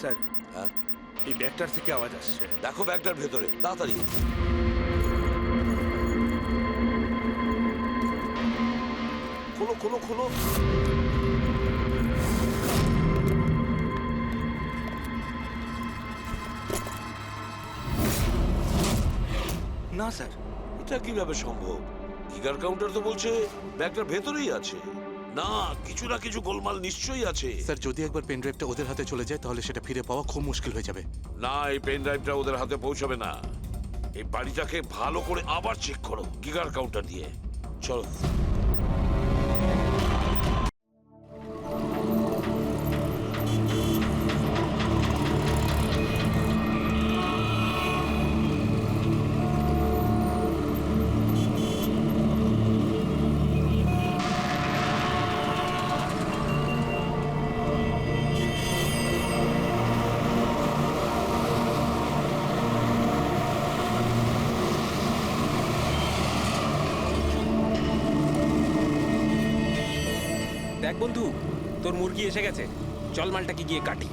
Sir, এই ব্যাগটার থেকে আওয়াজ আসছে। দেখো ব্যাগটার ভেতরে, তাড়াতাড়ি। খোলো খোলো খোলো। না স্যার, এটা কিভাবে সম্ভব? গিগার কাউন্টার তো বলছে ব্যাগটার ভেতরেই আছে। না, কিছু না কিছু গোলমাল নিশ্চয়ই আছে। স্যার, যদি একবার পেন ড্রাইভটা ওদের হাতে চলে যায় তাহলে সেটা ফিরে পাওয়া খুব মুশকিল হয়ে যাবে। না, এই পেন ড্রাইভটা ওদের হাতে পৌঁছাবে না। এই বাড়িটাকে ভালো করে আবার চেক করো গিগার কাউন্টার দিয়ে। চলো। দেখ বন্ধু, তোর মুরগি এসে গেছে। চল মালটাকে গিয়ে কাটি।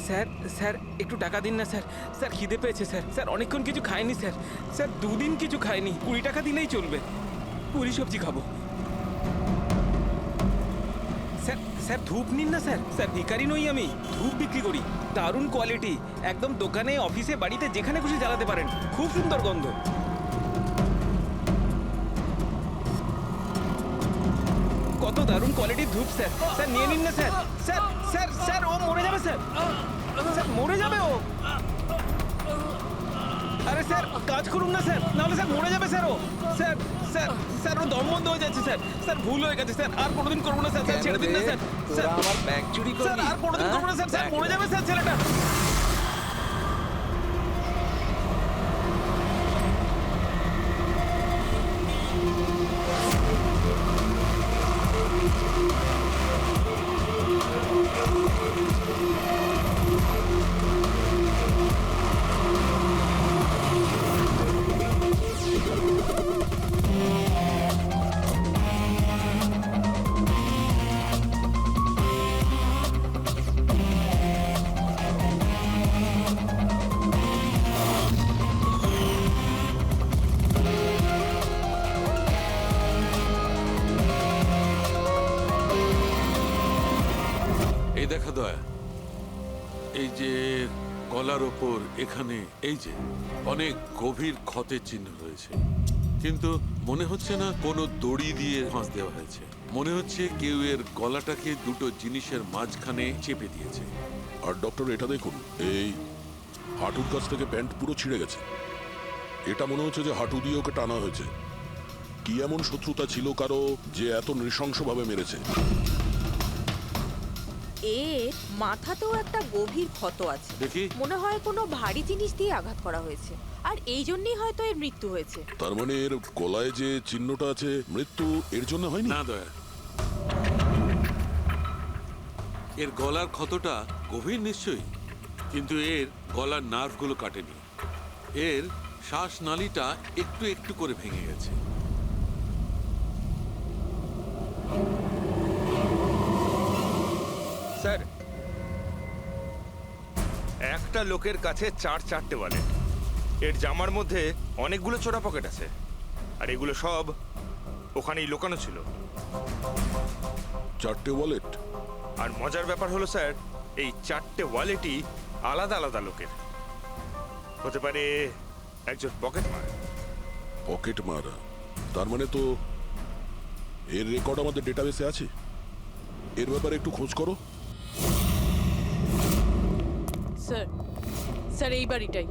স্যার স্যার একটু টাকা দিন না স্যার। স্যার খিদে পেয়েছে স্যার। স্যার অনেকক্ষণ কিছু খাইনি স্যার। স্যার 2 দিন কিছু খাইনি। 20 টাকা দিলেই চলবে। পুরি সবজি খাবো। স্যার স্যার ধূপ নিন না স্যার। স্যার ভিখারি নই আমি, ধূপ বিক্রি করি। দারুণ কোয়ালিটি, একদম দোকানে, অফিসে, বাড়িতে যেখানে খুশি জ্বালাতে পারেন। খুব সুন্দর গন্ধ। কত দারুণ কোয়ালিটির ধূপ স্যার। স্যার নিয়ে নিন না স্যার। স্যার স্যার স্যার ও মরে যাবে স্যার। স্যার মরে যাবে ও। আরে স্যার কাজ করুন না স্যার, নাহলে স্যার মরে যাবে স্যার ও। স্যার স্যার স্যার ও দম বন্ধ হয়ে যাচ্ছে স্যার। স্যার ভুল হয়ে গেছে স্যার, আর কোনোদিন করবো না স্যার। স্যার ছেড়ে দিন না স্যার। স্যার আমার ব্যাগ চুরি করবি? স্যার আর কোনোদিন করবো না স্যার। স্যার মরে যাবে স্যার ছেলেটা। এই দেখা দয়া, এই যে গলার ওপর এখানে এই যে অনেক গভীর ক্ষতের চিহ্ন রয়েছে, কিন্তু মনে হচ্ছে না কোনো দড়ি দিয়ে ফাঁস দেওয়া হয়েছে। মনে হচ্ছে কেউ এর গলাটাকে দুটো জিনিসের মাঝখানে চেপে দিয়েছে। আর ডক্টর এটা দেখুন, এই হাঁটুর কাছ থেকে প্যান্ট পুরো ছিঁড়ে গেছে। এটা মনে হচ্ছে যে হাঁটু দিয়ে ওকে টানা হয়েছে। কি এমন শত্রুতা ছিল কারো যে এত নৃশংসভাবে মেরেছে? এর মাথাতেও একটা গভীর ক্ষত আছে। দেখি। মনে হয় কোনো ভারী জিনিস দিয়ে আঘাত করা হয়েছে, আর এই জন্যই হয়তো এর মৃত্যু হয়েছে। তার মানে এর গলায় যে চিহ্নটা আছে, মৃত্যু এর জন্য হয়নি? না দয়া, এর গলার ক্ষতটা গভীর নিশ্চয়ই, কিন্তু এর গলার নার্ভগুলো কাটেনি। এর শ্বাসনালীটা একটু একটু করে ভেঙে গেছে। স্যার, একটা লোকের কাছে 4-4টে ওয়ালেট। এর জামার মধ্যে অনেকগুলো চোরা পকেট আছে, আর এগুলো সব ওখানেই লুকানো ছিল। 4টে ওয়ালেট? আর মজার ব্যাপার হলো স্যার, এই 4টে ওয়ালেটই আলাদা আলাদা লোকের। হতে পারে একজন পকেট মার। পকেট মারা? তার মানে তো এর রেকর্ড আমাদের ডেটাবেসে আছে। এর ব্যাপারে একটু খোঁজ করো। স্যার স্যার এই বাড়িটাই।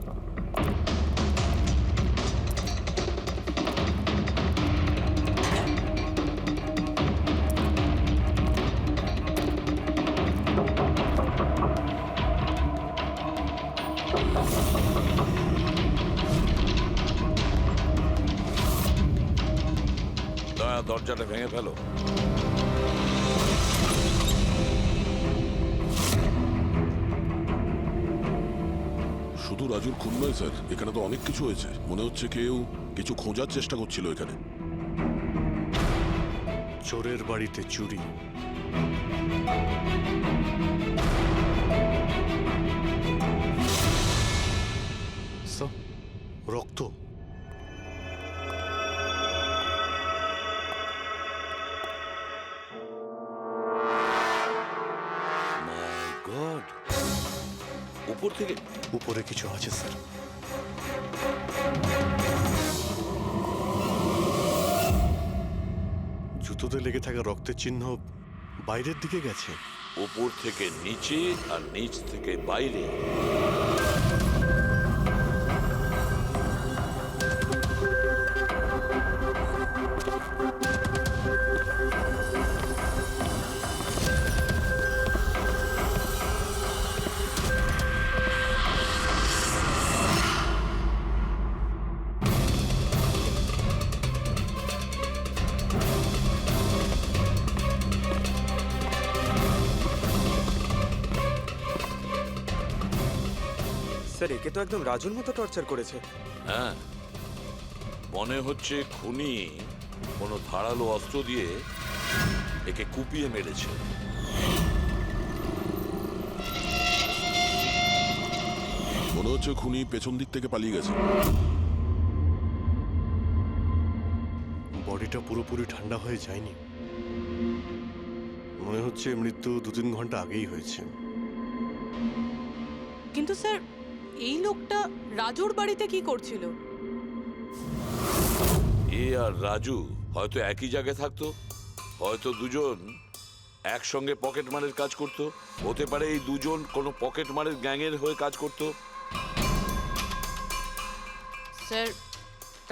দয়া, দরজাটা ভেঙে ফেলো। রাজুর খুন নয় স্যার, এখানে তো অনেক কিছু হয়েছে। মনে হচ্ছে কেউ কিছু খোঁজার চেষ্টা করছিল এখানে। চোরের বাড়িতে চুরি। রক্ত। মাই গড, উপর থেকে উপরে কিছু আছে স্যার। জুতোতে লেগে থাকা রক্তের চিহ্ন বাইরের দিকে গেছে। উপর থেকে নিচে আর নিচ থেকে বাইরে। স্যার একে তো একদম রাজুর মতো টর্চার করেছে। হ্যাঁ, মনে হচ্ছে খুনি কোনো ধারালো অস্ত্র দিয়ে একে কুপিয়ে মেরেছে। মনে হচ্ছে খুনি পেছন দিক থেকে পালিয়ে গেছে। বডিটা পুরোপুরি ঠান্ডা হয়ে যায়নি। মনে হচ্ছে মৃত্যু 2-3 ঘন্টা আগেই হয়েছে। কিন্তু স্যার এই লোকটা রাজুর বাড়িতে কি করছিল? এ আর রাজু হয়তো একই জায়গায় থাকতো, হয়তো দুজন একসঙ্গে পকেট মারের কাজ করতো। হতে পারে এই দুজন কোনো পকেট মারের গ্যাংয়ের হয়ে কাজ করতো। স্যার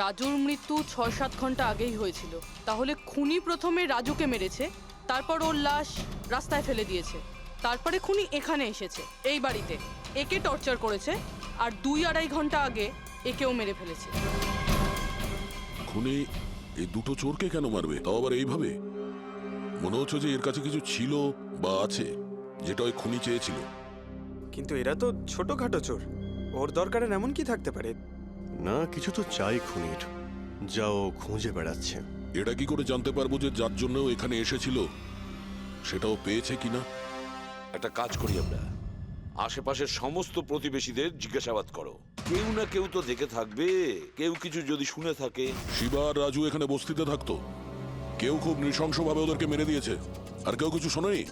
রাজুর মৃত্যু 6-7 ঘন্টা আগেই হয়েছিল। তাহলে খুনি প্রথমে রাজুকে মেরেছে, তারপর ওর লাশ রাস্তায় ফেলে দিয়েছে, তারপরে খুনি এখানে এসেছে এই বাড়িতে, একে টর্চার করেছে, আর 2-2.5 ঘন্টা আগে একেও মেরে ফেলেছে। খুনি এই দুটো চোরকে কেন মারবে, তাও আবার এইভাবে? মনে হচ্ছে যে এর কাছে কিছু ছিল বা আছে, যেটা ওই খুনি চেয়েছিল। কিন্তু এরা তো ছোটখাটো চোর, ওর দরকারে এমন কি থাকতে পারে? না, কিছু তো চাই খুনির, যা ও খুঁজে বেড়াচ্ছে। এটা কি করে জানতে পারবো যে যার জন্য ও এখানে এসেছিল সেটাও পেয়েছে কিনা? একটা কাজ করি আমরা, আশেপাশের সমস্ত প্রতিবেশীদের জিজ্ঞাসাবাদ করো। কেউ না কেউ তো দেখে থাকবে, কেউ কিছু যদি শুনে থাকে। শিবা আর রাজু এখানে বস্তিতে থাকতো, কেউ খুব নৃশংসভাবে ওদেরকে মেরে দিয়েছে, আর কেউ কিছু শোনেনি।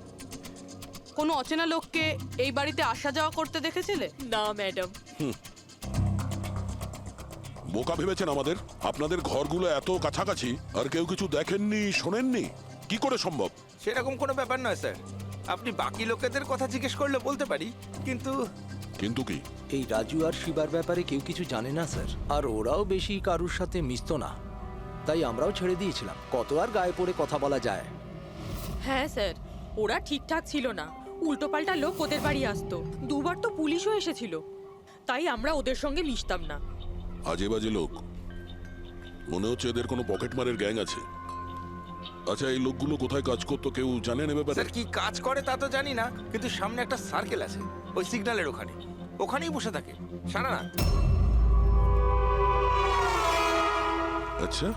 কোনো অচেনা লোককে এই বাড়িতে আসা যাওয়া করতে দেখেছিলে? না ম্যাডাম। বোকা ভেবেছেন আমাদের? আপনাদের ঘরগুলো এত কাছাকাছি আর কেউ কিছু দেখেননি, শোনেননি? কি করে সম্ভব? সেরকম কোনো ব্যাপার নয় স্যার, আপনি বাকি লোকেদের কথা জিজ্ঞেস করলে বলতে পারি, কিন্তু কিন্তু কি? এই রাজু আর শিবার ব্যাপারে কেউ কিছু জানে না স্যার, আর ওরাও বেশি কারুর সাথে মিশতো না, তাই আমরাও ছেড়ে দিয়েছিলাম। কত আর গায়ে পড়ে কথা বলা যায়? হ্যাঁ স্যার, ওরা ঠিকঠাক ছিল না, উল্টোপাল্টা লোক ওদের বাড়ি আসতো, 2বার তো পুলিশও এসেছিল, তাই আমরা ওদের সঙ্গে মিশতাম না। আজে বাজে লোক। মনে হচ্ছে এদের কোনো পকেট মারের গ্যাং আছে। আচ্ছা, এই লোকগুলো কোথায় কাজ করতো কেউ জানেন এ ব্যাপারে? স্যার কি কাজ করে তা তো জানি না, কিন্তু সামনে একটা সার্কেল আছে, ওই সিগন্যালের ওখানে, ওখানেই বসে থাকে সারা রাত। আচ্ছা,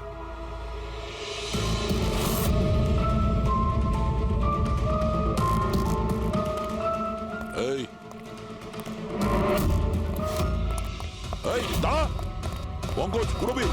এই এই দাঁড়া, পঙ্কজ, পুরবী।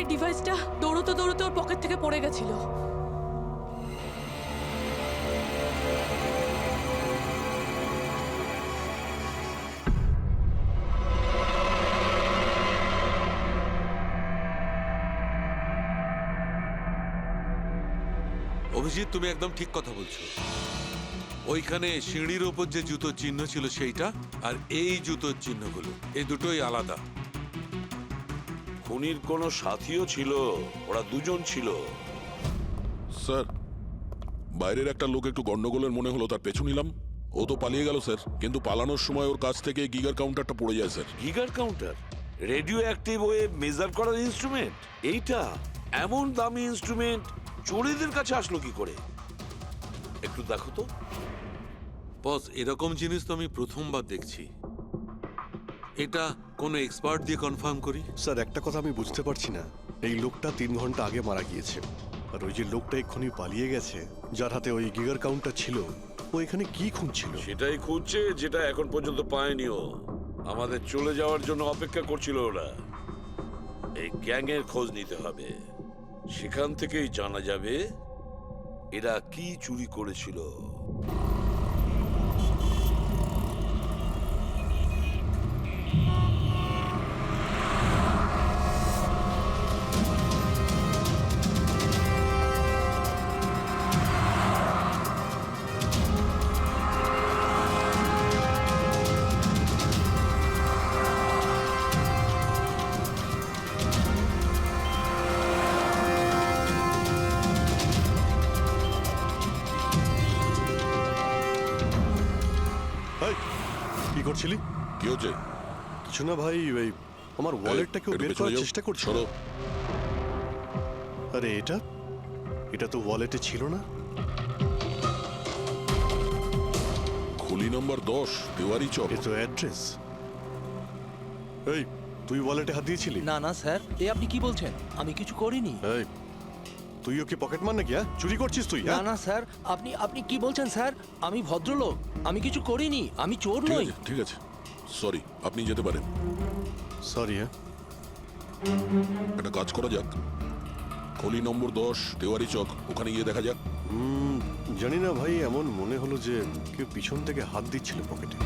এই ডিভাইসটা দৌড়তে দৌড়তে ওর পকেট থেকে পড়ে গেছিল। অভিজিৎ, তুমি একদম ঠিক কথা বলছো। ওইখানে সিঁড়ির ওপর যে জুতোর চিহ্ন ছিল সেইটা, আর এই জুতোর চিহ্নগুলো, এই দুটোই আলাদা। খুনির কোনো সাথীও ছিল, ওরা দুজন ছিল। স্যার, বাইরের একটা লোক একটু গন্ডগোলের মনে হলো, তার পেছু নিলাম। ও তো পালিয়ে গেল স্যার, কিন্তু পালানোর সময় ওর কাছ থেকে গিগার কাউন্টারটা পড়ে যায় sir. Geiger counter, radioactive wave measure করার ইনস্ট্রুমেন্ট। এইটা এমন দামি ইনস্ট্রুমেন্ট চোরেদের কাছে আসলো কি করে? একটু দেখো তো। বস, এরকম জিনিস তো আমি প্রথমবার দেখছি। এটা কোনো এক্সপার্ট দিয়ে কনফার্ম করি। স্যার, একটা কথা আমি বুঝতে পারছি না, এই লোকটা 3 ঘন্টা আগে মারা গিয়েছে, আর ওই যে লোকটা এক্ষুনি পালিয়ে গেছে, যার হাতে ওই গিগার কাউন্টার ছিল, ও এখানে কি খুঁজছিল? সেটাই খুঁজছে, যেটা এখন পর্যন্ত পায়নিও। আমাদের চলে যাওয়ার জন্য অপেক্ষা করছিল ওরা। এই গ্যাংয়ের খোঁজ নিতে হবে, সেখান থেকেই জানা যাবে এরা কি চুরি করেছিল। এই, কি করছিলি? কি হচ্ছে? কিছু না ভাই, ওই আমার ওয়ালেটটাকেও একটু বের পেছনে করার যাও। চেষ্টা করছি। সরো। আরে এটা এটা তো ওয়ালেটে ছিল না। খুলি নম্বর 10, তেওয়ারি চক। এ তো অ্যাড্রেস। এই, তুই ওয়ালেটে হাত দিয়েছিলি? না না স্যার, এ আপনি কি বলছেন? আমি কিছু করিনি। এই, তুইও কি পকেট মার নাকি? হ্যাঁ, চুরি করছিস তুই? না না স্যার, আপনি আপনি কি বলছেন স্যার? আমি ভদ্রলোক, আমি কিছু করিনি, আমি চোর ঠিক নই। আছে, ঠিক আছে, সরি, আপনি যেতে পারেন। সরি। হ্যাঁ, একটা কাজ করা যাক, খলি নম্বর 10, তেওয়ারি চক, ওখানে গিয়ে দেখা যাক। জানি না ভাই, এমন মনে হলো যে কেউ পিছন থেকে হাত দিচ্ছিল পকেটে।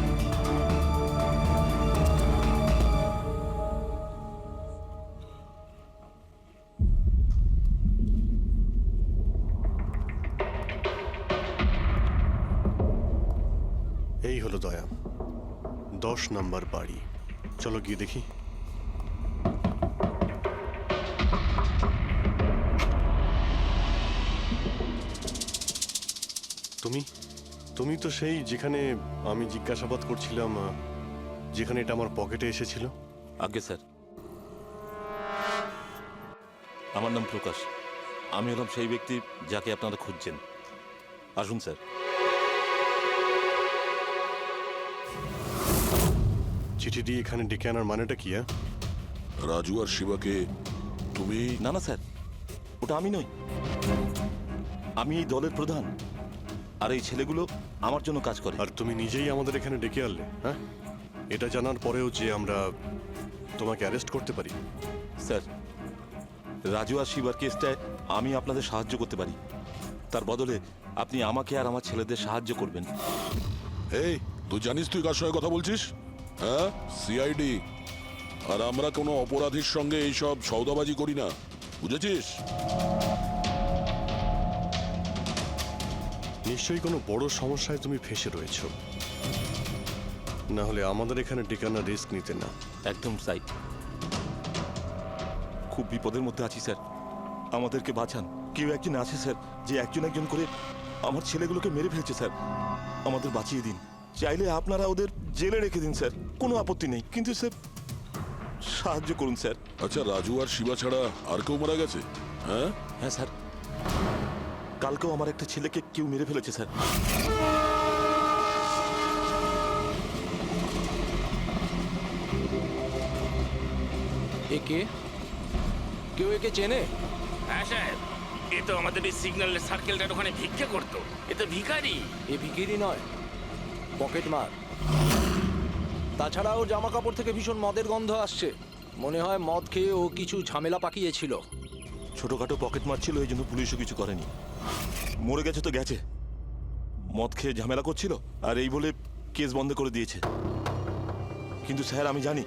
এই হলো দয়া, 10 নম্বর বাড়ি। চলো গিয়ে দেখি। তুমি তুমি তো সেই যেখানে আমি জিজ্ঞাসাবাদ করছিলাম, যেখানে এটা আমার পকেটে এসেছিল। আজ্ঞে স্যার, আমার নাম প্রকাশ। আমি হলাম সেই ব্যক্তি যাকে আপনারা খুঁজছেন। আসুন স্যার। চিঠি দিয়ে এখানে ডেকে আনার মানেটা কি? রাজু আর শিবাকে তুমি? না না স্যার, ওটা আমি নই। আমি এই দলের প্রধান, আর এই ছেলেগুলো আমার জন্য কাজ করে। আর তুমি নিজেই আমাদের এখানে ডেকে আনলে? হ্যাঁ, এটা জানার পরেও যে আমরা তোমাকে অ্যারেস্ট করতে পারি? স্যার, রাজু আর শিবার কেসটায় আমি আপনাদের সাহায্য করতে পারি। তার বদলে আপনি আমাকে আর আমার ছেলেদের সাহায্য করবেন। এই, তুই জানিস তুই কার সঙ্গে কথা বলছিস? হ্যাঁ, সিআইডি। আর আমরা কোনো অপরাধীর সঙ্গে এইসব সৌদাবাজি করি না, বুঝেছিস? নিশ্চয়ই কোনো বড় সমস্যায় তুমি ফেঁসে রয়েছো, না হলে আমাদের এখানে ডেকে আনার রিস্ক নিতে না। একদম তাই। খুব বিপদের মধ্যে আছি স্যার, আমাদেরকে বাঁচান। কেউ একজন আছে স্যার, যে একজন একজন করে আমার ছেলেগুলোকে মেরে ফেলছে স্যার। আমাদের বাঁচিয়ে দিন। চাইলে আপনারা ওদের জেলে রেখে দিন স্যার, কোনো আপত্তি নেই, কিন্তু স্যার সাহায্য করুন স্যার। আচ্ছা, রাজু আর শিবা ছাড়া আর কেউ মারা গেছে? হ্যাঁ হ্যাঁ স্যার, কালকেও আমার একটা ছেলেকে কেউ মেরে ফেলেছে স্যার। একে কেউ একে চেনে? হ্যাঁ স্যার, এ তো আমাদের এই সিগন্যালের সার্কেলটার ওখানে ভিক্ষা করতো। এ তো ভিখারি। এ ভিখিরি নয়, পকেট মার। তাছাড়া ওর জামা কাপড় থেকে ভীষণ মদের গন্ধ আসছে। মনে হয় মদ খেয়ে ও কিছু ঝামেলা পাকিয়েছিল। ছোটখাটো পকেট মারছিল, এই জন্য পুলিশও কিছু করেনি। মরে গেছে তো গেছে, মদ খেয়ে ঝামেলা করছিল আর এই বলে কেস বন্ধ করে দিয়েছে। কিন্তু স্যার আমি জানি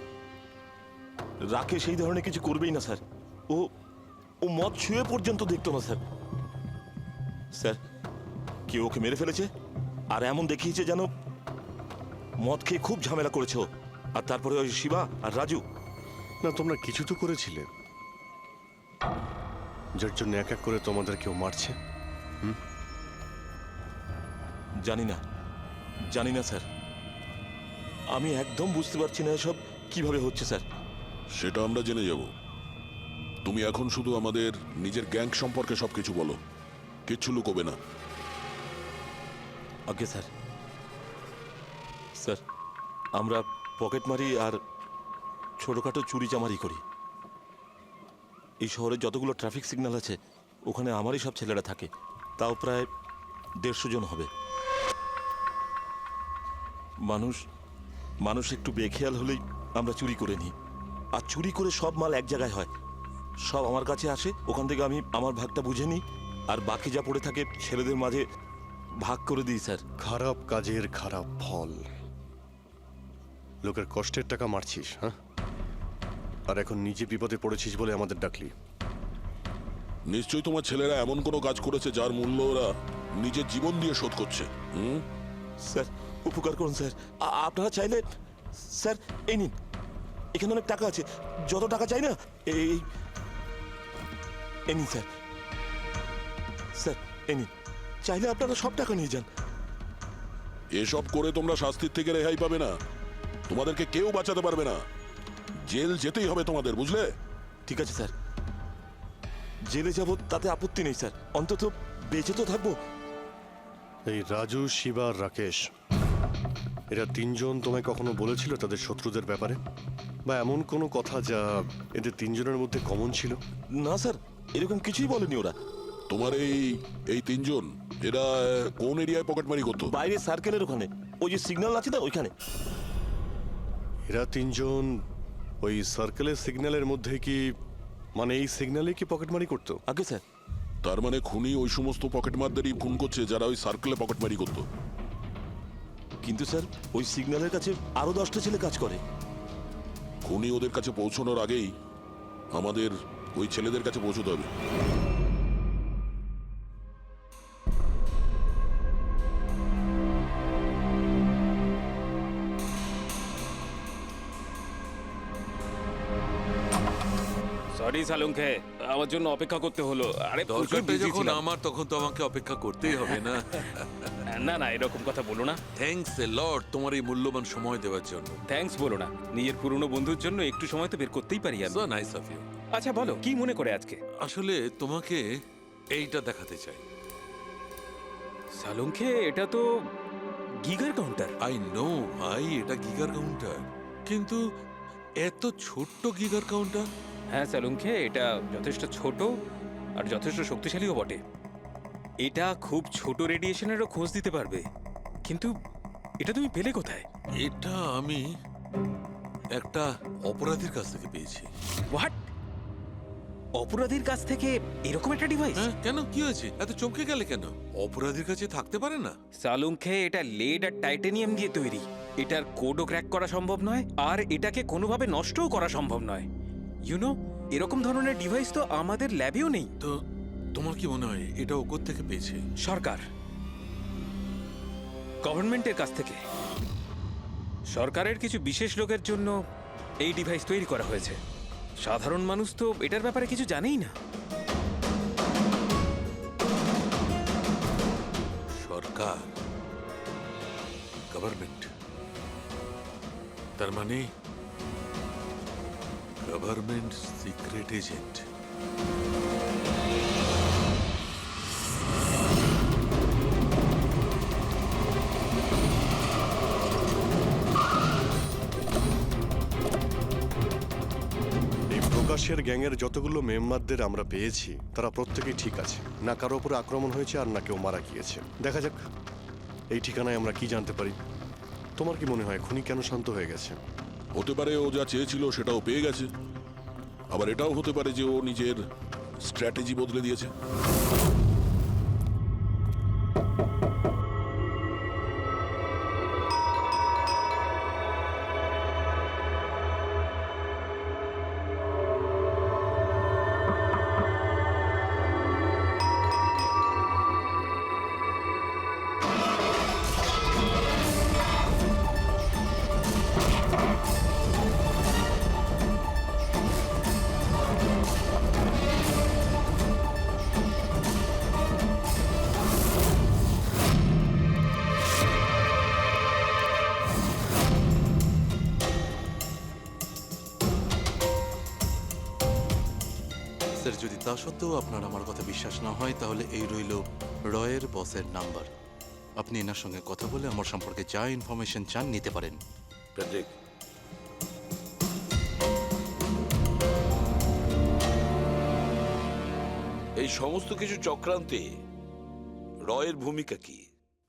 রাকেশ সেই ধরনের কিছু করবেই না স্যার। ও ও মদ ছুঁয়ে পর্যন্ত দেখতো না স্যার। স্যার কেউ ওকে মেরে ফেলেছে আর এমন দেখিয়েছে যেন মদ খেয়ে খুব ঝামেলা করেছে ও। আর তারপরে ওই শিবা আর রাজু। না, তোমরা কিছু তো করেছিলে, যার জন্য এক এক করে তোমাদের কেউ মারছে। জানি না, জানি না স্যার। আমি একদম বুঝতে পারছি না এসব কিভাবে হচ্ছে স্যার। সেটা আমরা জেনে যাব। তুমি এখন শুধু আমাদের নিজের গ্যাং সম্পর্কে সবকিছু বলো, কিচ্ছু লুকোবে না। আগে স্যার, স্যার আমরা পকেট মারি আর ছোটখাটো চুরি চামারি করি। এই শহরে যতগুলো ট্রাফিক সিগন্যাল আছে ওখানে আমারই সব ছেলেরা থাকে, তাও প্রায় 150 জন হবে। মানুষ একটু বেখেয়াল হলেই আমরা চুরি করে নিই, আর চুরি করে সব মাল এক জায়গায় হয়, সব আমার কাছে আসে, ওখান থেকে আমি আমার ভাগটা বুঝে নিই, আর বাকি যা পড়ে থাকে ছেলেদের মাঝে ভাগ করে দিই স্যার। খারাপ কাজের খারাপ ফল। লোকের কষ্টের টাকা মারছিস, হ্যাঁ? আর এখন নিজে বিপদে পড়েছিস বলে আমাদের ডাকলি। নিশ্চয়ই তোমার ছেলেরা এমন কোনো কাজ করেছে যার মূল্য ওরা নিজের জীবন দিয়ে শোধ করছে। স্যার উপকার করুন স্যার, আপনারা চাইলে স্যার এই নিন, এখানে অনেক টাকা আছে, যত টাকা চাই না এই নিন স্যার। স্যার এই নিন, চাইলে আপনারা সব টাকা নিয়ে যান। এসব করে তোমরা শাস্তির থেকে রেহাই পাবে না, তোমাদেরকে কেউ বাঁচাতে পারবে না। জেল যেতেই হবে তোমাদের, বুঝলে? ঠিক আছে স্যার, জেলে যাব তাতে আপত্তি নেই স্যার, অন্তত বেঁচে তো থাকবো। এই রাজু, শিবা আর রাকেশ, এরা তিনজন তোমায় কখনো বলেছিল তাদের শত্রুদের ব্যাপারে, বা এমন কোনো কথা যা এদের তিনজনের মধ্যে কমন ছিল? না স্যার, এরকম কিছুই বলেনি ওরা। তোমার এই তিনজন এরা কোন এরিয়ায় পকেটমারি করতো? বাইরে সার্কেলের ওখানে, ওই যে সিগন্যাল আছে না ওইখানে। এরা তিনজন ওই সার্কেলের সিগন্যালের মধ্যে কি, মানে এই সিগন্যালে কি পকেটমারি করতো? আগে স্যার। তার মানে খুনি ওই সমস্ত পকেটমারদেরই খুন করছে যারা ওই সার্কেলে পকেটমারি করতো। কিন্তু স্যার ওই সিগন্যালের কাছে আরো 10টা ছেলে কাজ করে। খুনি ওদের কাছে পৌঁছানোর আগেই আমাদের ওই ছেলেদের কাছে পৌঁছতে হবে। সরি সালুঙ্কে, আমার জন্য অপেক্ষা করতে হলো। আরে প্রচুর দরকারটা busy যখন ছিলাম। আমার, তখন তো আমাকে অপেক্ষা করতেই হবে না? না না, এরকম কথা বলো না। থ্যাঙ্কস এ লট তোমার এই মূল্যবান সময় দেওয়ার জন্য। থ্যাঙ্কস বলো না, নিজের পুরনো বন্ধুর জন্য একটু সময় তো বের করতেই পারি আমি। So nice of you. আচ্ছা বলো, কি মনে করে আজকে? আসলে তোমাকে এইটা দেখাতে চাই। সালুঙ্কে, এটা তো গিগার কাউন্টার। আই নো ভাই, এটা গিগার কাউন্টার, কিন্তু এত ছোট্ট গিগার কাউন্টার। হ্যাঁ সালুঙ্কে, এটা যথেষ্ট ছোট আর যথেষ্ট শক্তিশালীও বটে। এটা খুব ছোট রেডিয়েশনেরও খোঁজ দিতে পারবে। কিন্তু এটা তুমি পেলে কোথায়? এটা আমি একটা অপরাধীর কাছ থেকে পেয়েছি। হোয়াট? অপরাধীর কাছ থেকে এরকম একটা ডিভাইস? হ্যাঁ, কেন, কি হয়েছে? এত চমকে গেলে কেন? অপরাধীর কাছে থাকতে পারে না? সালুঙ্কে, এটা লেড আর টাইটানিয়াম দিয়ে তৈরি। এটার কোডও ক্র্যাক করা সম্ভব নয়, আর এটাকে কোনোভাবে নষ্টও করা সম্ভব নয়। ইউনো, এরকম ধরনের ডিভাইস তো আমাদের ল্যাবেও নেই। তো তোমার কি মনে হয় এটা ও কোত্থেকে পেয়েছে? সরকার, গভর্নমেন্টের কাছ থেকে। সরকারের কিছু বিশেষ লোকের জন্য এই ডিভাইস তৈরি করা হয়েছে। সাধারণ মানুষ তো এটার ব্যাপারে কিছু জানেই না। সরকার, গভর্নমেন্ট, তার মানে গভর্নমেন্ট সিক্রেট এজেন্ট। প্রকাশের গ্যাংয়ের যতগুলো মেম্বারদের আমরা পেয়েছি তারা প্রত্যেকেই ঠিক আছে, না কারো উপরে আক্রমণ হয়েছে আর না কেউ মারা গিয়েছে। দেখা যাক এই ঠিকানায় আমরা কি জানতে পারি। তোমার কি মনে হয় খুনি কেন শান্ত হয়ে গেছে? হতে পারে ও যা চেয়েছিল সেটাও পেয়ে গেছে। আবার এটাও হতে পারে যে ও নিজের স্ট্র্যাটেজি বদলে দিয়েছে। স্যার, যদি তা সত্ত্বেও আপনার আমার কথা বিশ্বাস না হয় তাহলে এই রইল রয়ের বসের নাম্বার। আপনি এনার সঙ্গে কথা বলে আমার সম্পর্কে যা ইনফরমেশন চান নিতে পারেন। প্যাট্রিক, এই সমস্ত কিছু চক্রান্তে রয়ের ভূমিকা কি?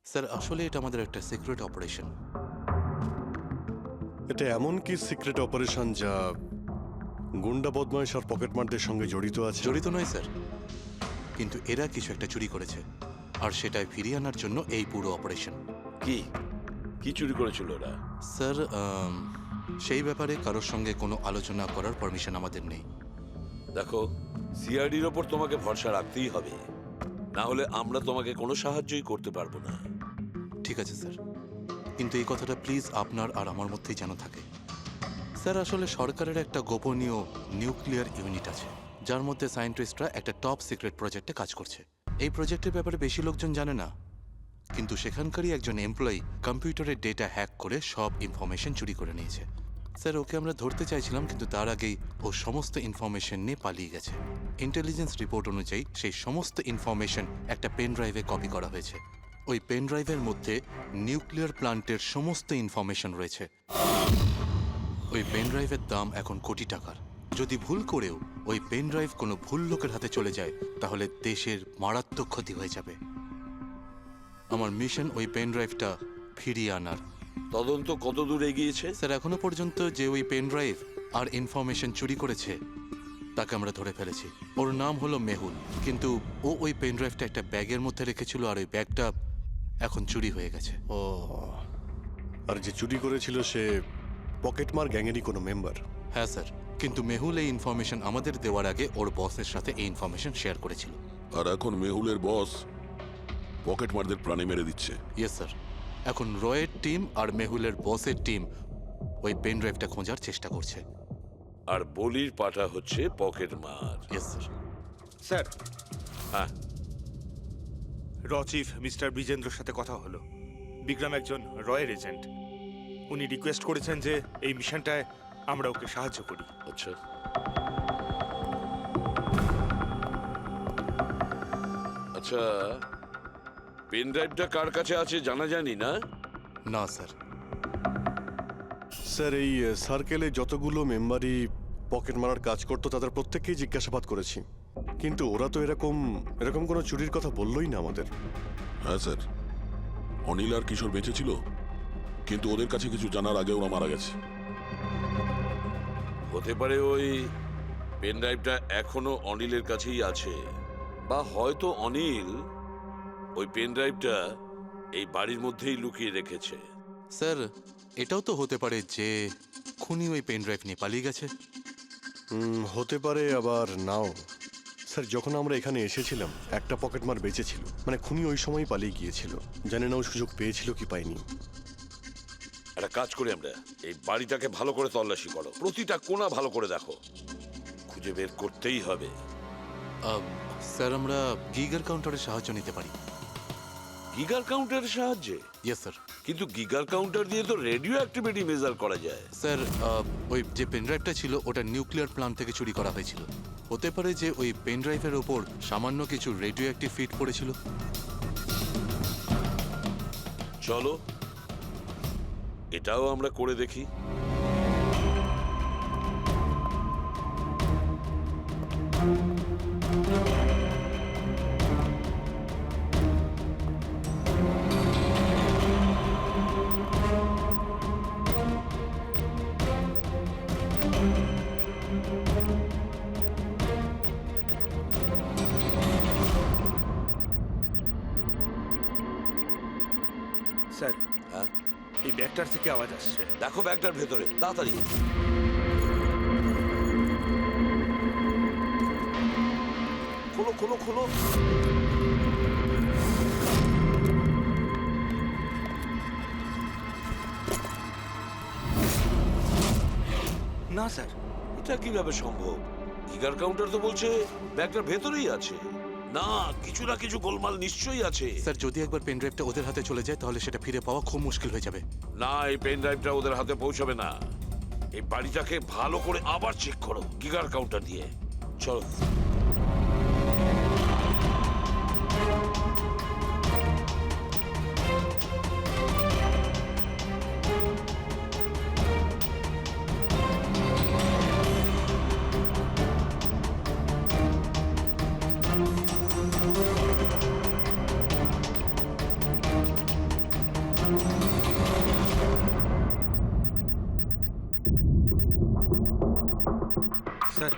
স্যার, আসলে এটা আমাদের একটা সিক্রেট অপারেশন। এটা এমন কি সিক্রেট অপারেশন যা গুন্ডা বদমাইশ আর পকেটমারদের সঙ্গে জড়িত আছে? জড়িত নয় স্যার, কিন্তু এরা কিছু একটা চুরি করেছে আর সেটাই ফিরিয়ে আনার জন্য এই পুরো অপারেশন। কি কি চুরি করেছিল ওরা? স্যার, সেই ব্যাপারে কারোর সঙ্গে কোনো আলোচনা করার পারমিশন আমাদের নেই। দেখো, সিআইডির ওপর তোমাকে ভরসা রাখতেই হবে, না হলে আমরা তোমাকে কোনো সাহায্যই করতে পারবো না। ঠিক আছে স্যার, কিন্তু এই কথাটা প্লিজ আপনার আর আমার মধ্যেই যেন থাকে। স্যার, আসলে সরকারের একটা গোপনীয় নিউক্লিয়ার ইউনিট আছে যার মধ্যে সায়েন্টিস্টরা একটা টপ সিক্রেট প্রজেক্টে কাজ করছে। এই প্রজেক্টের ব্যাপারে বেশি লোকজন জানে না, কিন্তু সেখানকারই একজন এমপ্লয়ি কম্পিউটারের ডেটা হ্যাক করে সব ইনফরমেশন চুরি করে নিয়েছে। স্যার, ওকে আমরা ধরতে চাইছিলাম, কিন্তু তার আগেই ও সমস্ত ইনফরমেশন নিয়ে পালিয়ে গেছে। ইন্টেলিজেন্স রিপোর্ট অনুযায়ী সেই সমস্ত ইনফরমেশন একটা পেন ড্রাইভে কপি করা হয়েছে। ওই পেন ড্রাইভের মধ্যে নিউক্লিয়ার প্ল্যান্টের সমস্ত ইনফরমেশন রয়েছে। ওই পেন ড্রাইভের দাম এখন কোটি টাকার। যদি ভুল করেও ওই পেন ড্রাইভ কোনো ভুল লোকের হাতে চলে যায় তাহলে দেশের মারাত্মক ক্ষতি হয়ে যাবে। আমার মিশন ওই পেন ড্রাইভটা ফিরিয়ে আনার। তদন্ত কত দূর এগিয়েছে? স্যার, এখনো পর্যন্ত যে ওই পেন ড্রাইভ আর ইনফরমেশন চুরি করেছে তাকে আমরা ধরে ফেলেছি। ওর নাম হলো মেহুল, কিন্তু ও ওই পেন ড্রাইভটা একটা ব্যাগের মধ্যে রেখেছিল আর ওই ব্যাগটা এখন চুরি হয়ে গেছে। ও, আর যে চুরি করেছিল সে পকেটমার গ্যাংয়েরই কোনো মেম্বার? হ্যাঁ স্যার, কিন্তু মেহুল এই ইনফরমেশন আমাদের দেওয়ার আগে ওর বসের সাথে এই ইনফরমেশন শেয়ার করেছিল। আর এখন মেহুলের বস পকেটমারদের প্রাণে মেরে দিচ্ছে। ইয়েস স্যার, এখন রয়ের টিম আর মেহুলের বসের টিম ওই পেন ড্রাইভটা খোঁজার চেষ্টা করছে। আর বলির পাঠা হচ্ছে পকেটমার। Yes sir. স্যার, হ্যাঁ, চিফ মিস্টার বিজেন্দ্রর সাথে কথা হলো। বিক্রম একজন রয়ের এজেন্ট। উনি রিকোয়েস্ট করেছেন যে এই মিশনটায় আমরা ওকে সাহায্য করি। আচ্ছা। আচ্ছা, পেন ড্রাইভটা কার কাছে আছে জানা জানি না? না স্যার। স্যার, এই সার্কেলে যতগুলো মেম্বারই পকেট মারার কাজ করতো তাদের প্রত্যেককেই জিজ্ঞাসাবাদ করেছি, কিন্তু ওরা তো এরকম কোনো চুরির কথা বললোই না আমাদের। হ্যাঁ স্যার, অনিল আর কিশোর বেঁচে ছিল, কিন্তু ওদের কাছে কিছু জানার আগে ওরা মারা গেছে। হতে পারে ওই পেন ড্রাইভটা এখনো অনিলের কাছেই আছে, বা হয়তো অনিল ওই পেন ড্রাইভটা এই বাড়ির মধ্যেই লুকিয়ে রেখেছে। স্যার, এটাও তো হতে পারে যে খুনি ওই পেন ড্রাইভ নিয়ে পালিয়ে গেছে। হতে পারে, আবার নাও। স্যার, যখন আমরা এখানে এসেছিলাম একটা পকেটমার বেঁচে ছিল, মানে খুনি ওই সময় পালিয়ে গিয়েছিল। জানি না ও সুযোগ পেয়েছিল কি পায়নি। একটা কাজ করি আমরা, এই বাড়িটাকে ভালো করে তল্লাশি করো, প্রতিটা কোণা ভালো করে দেখো, খুঁজে বের করতেই হবে। স্যার, আমরা গিগার কাউন্টারের সাহায্য নিতে পারি। গিগার কাউন্টারের সাহায্যে? Yes sir. কিন্তু গিগার কাউন্টার দিয়ে তো রেডিও অ্যাক্টিভিটি মেজার করা যায়। স্যার, ওই যে পেন ড্রাইভটা ছিল ওটা নিউক্লিয়ার প্ল্যান্ট থেকে চুরি করা হয়েছিল। হতে পারে যে ওই পেন ড্রাইভের ওপর সামান্য কিছু রেডিও অ্যাক্টিভ ফিট পড়েছিল। চলো এটাও আমরা করে দেখি। স্যার হ্যাঁ এই ব্যাগটার থেকে আওয়াজ আসছে। দেখো ব্যাগটার ভেতরে তাড়াতাড়ি। খোলো খোলো খোলো। না স্যার, এটা কিভাবে সম্ভব? গিগার কাউন্টার তো বলছে ব্যাগটার ভেতরেই আছে। না, কিছু না কিছু গোলমাল নিশ্চয়ই আছে। স্যার যদি একবার পেন ড্রাইভটা ওদের হাতে চলে যায় তাহলে সেটা ফিরে পাওয়া খুব মুশকিল হয়ে যাবে। না, এই পেন ড্রাইভটা ওদের হাতে পৌঁছাবে না। এই বাড়িটাকে ভালো করে আবার চেক করো গিগার কাউন্টার দিয়ে। চলো। স্যার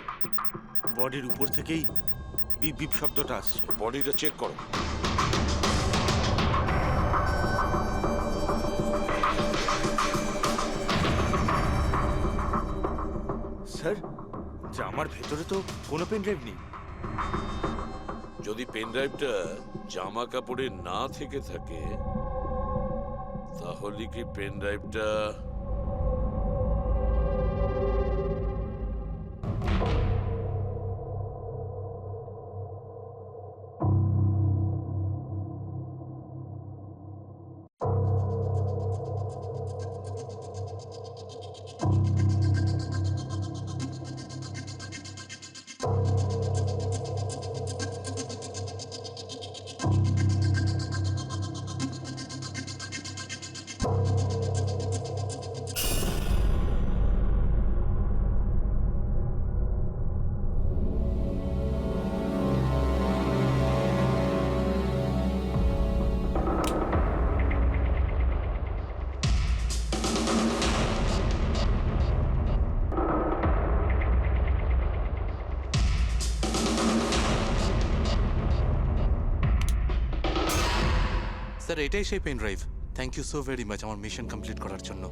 বডির উপর থেকেই বিপ বিপ শব্দটা আসছে। বডিটা চেক করো। স্যার জামার ভেতরে তো কোনো পেন ড্রাইভ নেই। যদি পেন ড্রাইভটা জামা কাপড়ে না থেকে থাকে তাহলে কি পেন ড্রাইভটা স্যার এটাই সেই pen drive. Thank you so very much আমার মিশন কমপ্লিট করার জন্য।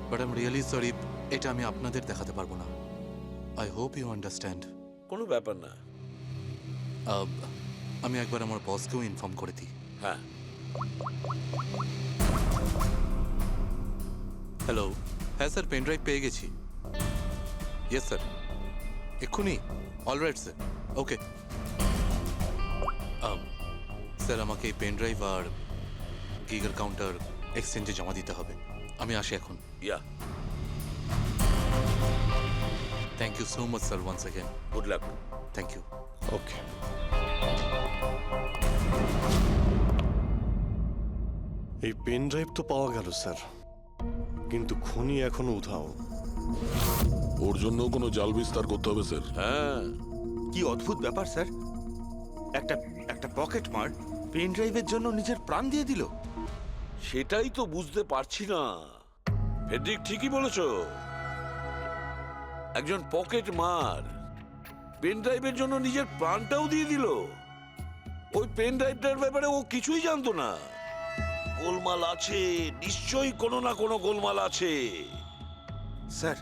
But I am really sorry, এটা আমি আপনাদের দেখাতে পারবো না। I hope you understand. কোনো ব্যাপার না। আমি একবার আমার বসকেও ইনফর্ম করে দিই। হ্যাঁ। হ্যালো, হ্যাঁ স্যার পেন ড্রাইভ পেয়ে গেছি। ইয়েস স্যার, এক্ষুনি। Alright sir, okay. স্যার আমাকে এই পেন ড্রাইভ আর গিগার কাউন্টার এক্সচেঞ্জে জমা দিতে হবে। আমি আসি এখন। Yeah, thank you so much sir once again. Good luck. Thank you. Okay. এই পেন ড্রাইভ তো পাওয়া গেল স্যার, কিন্তু খনি এখনো উধাও। ওর জন্য কোনো জাল বিস্তার করতে হবে স্যার। হ্যাঁ, কি অদ্ভুত ব্যাপার স্যার, একটা পকেট মার পেন ড্রাইভের জন্য নিজের প্রাণ দিয়ে দিল। সেটাই তো বুঝতে পারছি না। ফেডরিক ঠিকই বলেছ, একজন পকেট মার পেন ড্রাইভের জন্য নিজের প্রাণটাও দিয়ে দিল। ওই পেন ড্রাইভটার ব্যাপারে ও কিছুই জানতো না। গোলমাল আছে, নিশ্চয়ই কোনো না কোনো গোলমাল আছে। স্যার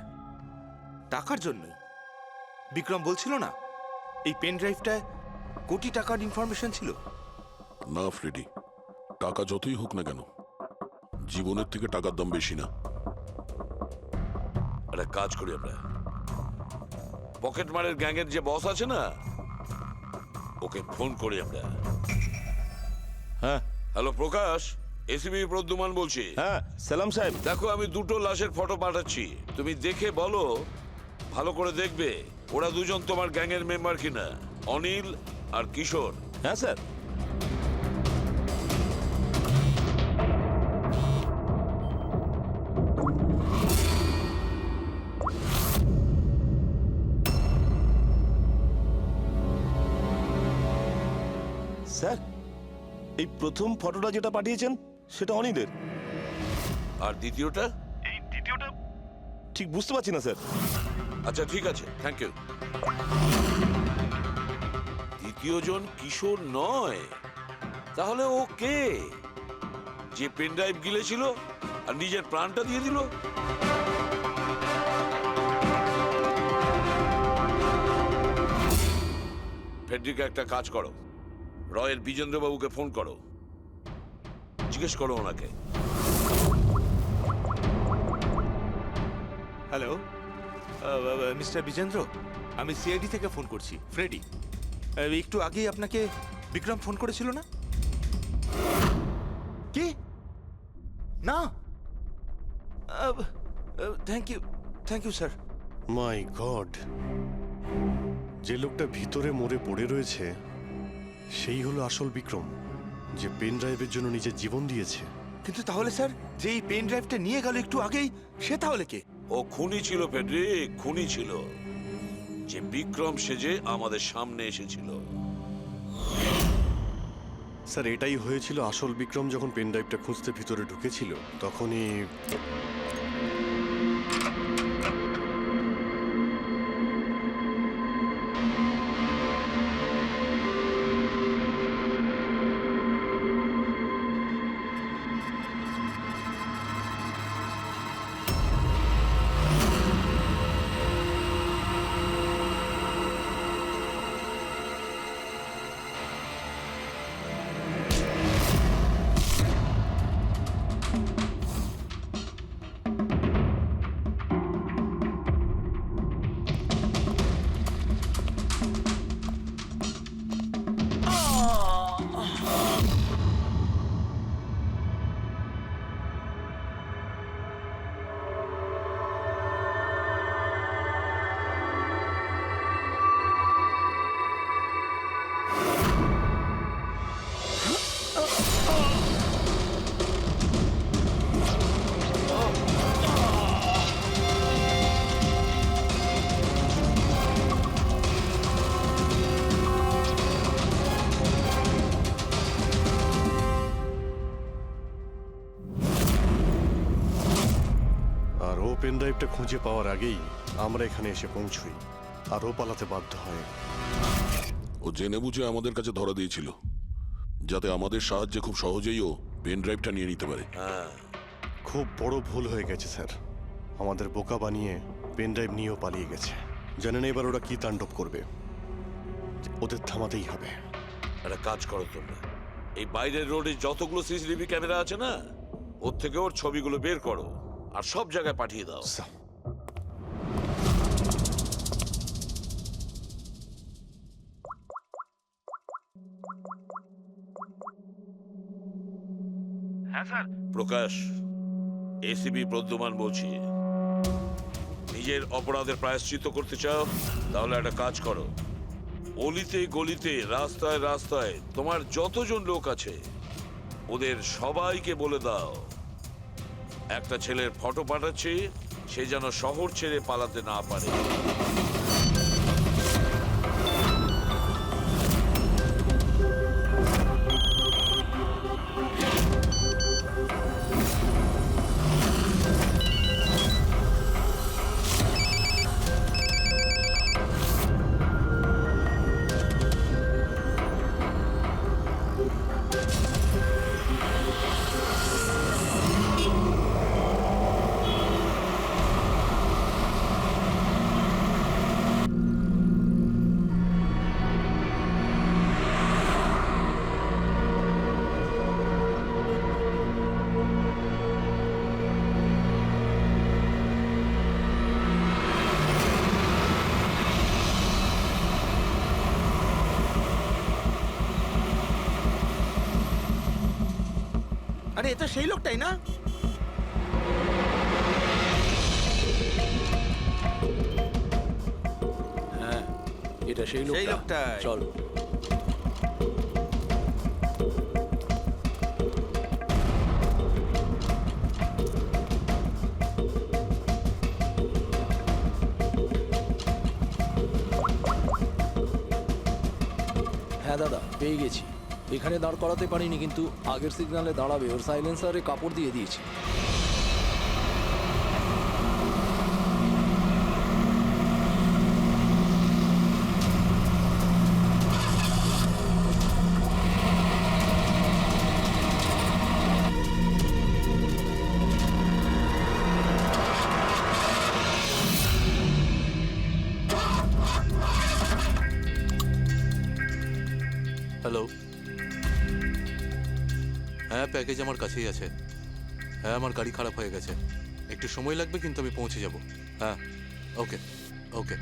টাকার জন্যই বিক্রম বলছিল না এই পেন ড্রাইভটায় কোটি টাকার ইনফরমেশন ছিল। না ফ্রেডি, টাকা যতই হোক না কেন, জীবনের থেকে টাকার দাম বেশি না। একটা কাজ করি আমরা, পকেট মারের গ্যাংয়ের যে বস আছে না, ওকে ফোন করি আমরা। হ্যাঁ হ্যালো প্রকাশ, এসিবি প্রদ্যুমান বলছি। হ্যাঁ সালাম সাহেব। দেখো আমি দুটো লাশের ফটো পাঠাচ্ছি, তুমি দেখে বলো, ভালো করে দেখবে ওরা দুজন তোমার গ্যাংয়ের মেম্বার কিনা, অনিল আর কিশোর। হ্যাঁ স্যার। স্যার এই প্রথম ফটোটা যেটা পাঠিয়েছেন সেটা অনিলের। আর দ্বিতীয়টা? এই দ্বিতীয়টা ঠিক বুঝতে পারছি না স্যার। আচ্ছা ঠিক আছে, থ্যাংক ইউ। দ্বিতীয় জন কিশোর নয়, তাহলে ও কে? যে পেন ড্রাইভ গিলেছিল আর নিজের প্রাণটা দিয়ে দিল। ফেডরিকা, একটা কাজ করো, রয়ের বিজেন্দ্রবাবুকে ফোন করো, জিজ্ঞেস করো ওনাকে। হ্যালো মিস্টার বিজেন্দ্র, আমি সিআইডি থেকে ফোন করছি, ফ্রেডি। একটু আগেই আপনাকে বিক্রম ফোন করেছিল না? কি না? Thank you sir. My God, যে লোকটা ভিতরে মরে পড়ে রয়েছে সেই হলো আসল বিক্রম, যে পেন ড্রাইভের জন্য নিজের জীবন দিয়েছে। কিন্তু তাহলে স্যার, যে এই পেন ড্রাইভটা নিয়ে গেল একটু আগেই, সে তাহলে কে? ও খুনি ছিল ফেডরিক, খুনি ছিল, যে বিক্রম সেজে আমাদের সামনে এসেছিল। স্যার, এটাই হয়েছিল। আসল বিক্রম যখন পেন ড্রাইভটা খুঁজতে ভিতরে ঢুকেছিল তখনই পেন ড্রাইভটা খুঁজে পাওয়ার আগেই আমরা এখানে এসে পৌঁছই, আর ও পালাতে বাধ্য হয়। ও জেনে বুঝে আমাদের কাছে ধরা দিয়েছিল, যাতে আমাদের সাহায্যে খুব সহজেই ও পেন ড্রাইভটা নিয়ে নিতে পারে। খুব বড় ভুল হয়ে গেছে স্যার, আমাদের বোকা বানিয়ে পেন ড্রাইভ নিয়েও পালিয়ে গেছে। জানেন এবার ওরা কি তাণ্ডব করবে, ওদের থামাতেই হবে। একটা কাজ করো তোমরা, এই বাইরের রোডে যতগুলো সিসিটিভি ক্যামেরা আছে না, ওর থেকে ওর ছবিগুলো বের করো আর সব জায়গায় পাঠিয়ে দাও। হ্যাঁ স্যার। প্রকাশ, এসিবি প্রদ্যুমান বলছি। নিজের অপরাধের প্রায়শ্চিত্ত করতে চাও? তাহলে একটা কাজ করো, অলিতে গলিতে রাস্তায় রাস্তায় তোমার যতজন লোক আছে ওদের সবাইকে বলে দাও একটা ছেলের ফটো পাঠাচ্ছি, সে যেন শহর ছেড়ে পালাতে না পারে। আরে এ তো সেই লোকটাই না? হ্যাঁ, এটা সেই লোকটাই। চল। হ্যাঁ দাদা, পেয়ে গেছি। এখানে দাঁড় করাতে পারিনি, কিন্তু আগের সিগন্যালে দাঁড়াবে, ওর সাইলেন্সারে কাপড় দিয়ে দিয়েছি। হ্যালো, হ্যাঁ প্যাকেজ আমার কাছেই আছে। হ্যাঁ আমার গাড়ি খারাপ হয়ে গেছে, একটু সময় লাগবে কিন্তু আমি পৌঁছে যাব। হ্যাঁ ওকে ওকে।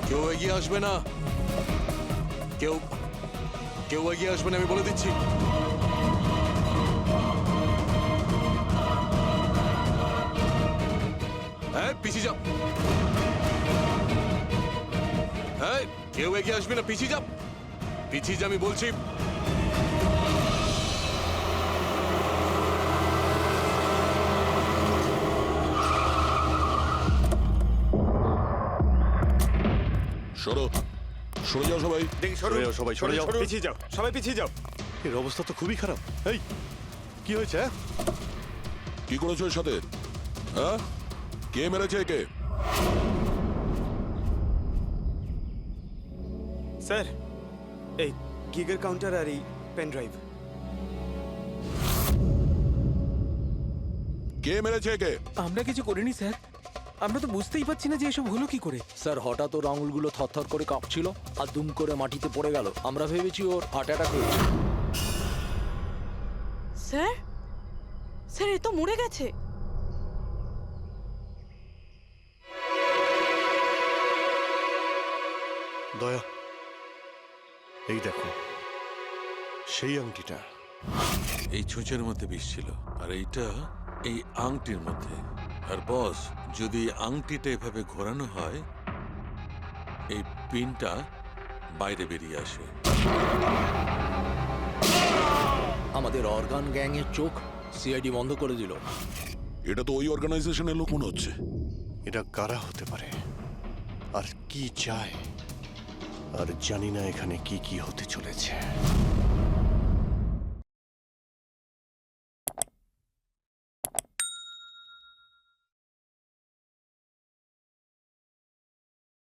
কেউ এগিয়ে আসবে না, কেউ কেউ এগিয়ে আসবে না, আমি বলে দিচ্ছি। হ্যাঁ পিছিয়ে যাও, হ্যাঁ কেউ এগিয়ে আসবে না, পিছিয়ে যাও, পিছিয়ে যা আমি বলছি। সরো, সরে যাও সবাই। দেখি সরে যাও সবাই, সরে যাও। পিছিয়ে যাও, সবাই পিছিয়ে যাও। এর অবস্থা তো খুবই খারাপ। এই কি হয়েছে? হ্যাঁ? কি করেছো এর সাথে? হ্যাঁ, কে মেরেছে একে? স্যার, এই গিগের কাউন্টার আর এই পেন ড্রাইভ। কে মেরেছে একে? আমরা কিছু করিনি স্যার, আমরা তো বুঝতেই পারছি না যে এসব হলো কি করে। স্যার হঠাৎ ওর আঙুলগুলো থরথর করে কাঁপছিল আর দুম করে মাটিতে পড়ে গেল। আমরা ভেবেছি ওর হার্ট অ্যাটাক হয়েছে। স্যার, স্যার এ তো মরে গেছে। দয়া, এই দেখো সেই আংটিটা। এই ছুঁচের মধ্যে বিষ ছিল, আর এইটা এই আংটির মধ্যে। আর বস, যদি আংটিটা এভাবে ঘোরানো হয়, এই পিনটা বাইরে বেরিয়ে আসে। আমাদের অর্গান গ্যাংয়ের চোখ সিআইডি বন্ধ করে দিল। এটা তো ওই অর্গানাইজেশনের লোক মনে হচ্ছে। এটা কারা হতে পারে আর কি চায়? আর জানি না এখানে কি কি হতে চলেছে।